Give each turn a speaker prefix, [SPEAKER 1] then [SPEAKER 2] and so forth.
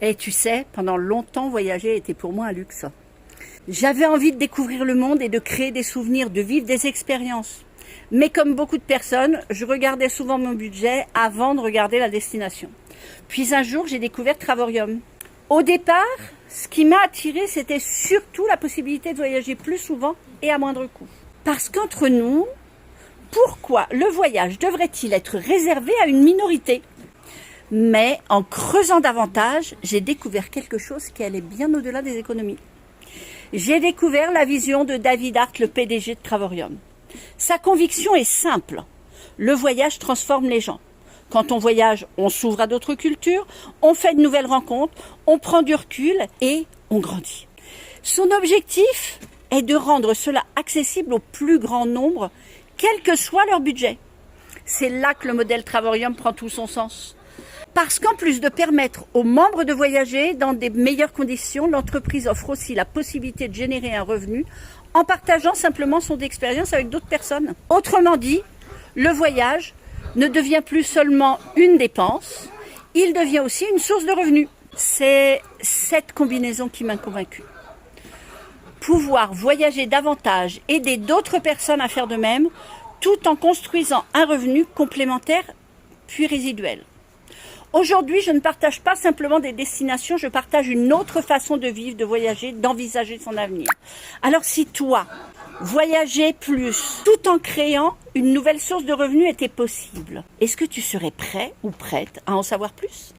[SPEAKER 1] Et tu sais, pendant longtemps, voyager était pour moi un luxe. J'avais envie de découvrir le monde et de créer des souvenirs, de vivre des expériences. Mais comme beaucoup de personnes, je regardais souvent mon budget avant de regarder la destination. Puis un jour, j'ai découvert Travorium. Au départ, ce qui m'a attirée, c'était surtout la possibilité de voyager plus souvent et à moindre coût. Parce qu'entre nous, pourquoi le voyage devrait-il être réservé à une minorité ? Mais en creusant davantage, j'ai découvert quelque chose qui allait bien au-delà des économies. J'ai découvert la vision de David Hart, le PDG de Travorium. Sa conviction est simple. Le voyage transforme les gens. Quand on voyage, on s'ouvre à d'autres cultures, on fait de nouvelles rencontres, on prend du recul et on grandit. Son objectif est de rendre cela accessible au plus grand nombre, quel que soit leur budget. C'est là que le modèle Travorium prend tout son sens. Parce qu'en plus de permettre aux membres de voyager dans des meilleures conditions, l'entreprise offre aussi la possibilité de générer un revenu en partageant simplement son expérience avec d'autres personnes. Autrement dit, le voyage ne devient plus seulement une dépense, il devient aussi une source de revenus. C'est cette combinaison qui m'a convaincue. Pouvoir voyager davantage, aider d'autres personnes à faire de même, tout en construisant un revenu complémentaire puis résiduel. Aujourd'hui, je ne partage pas simplement des destinations, je partage une autre façon de vivre, de voyager, d'envisager son avenir. Alors si toi, voyager plus, tout en créant une nouvelle source de revenus était possible, est-ce que tu serais prêt ou prête à en savoir plus ?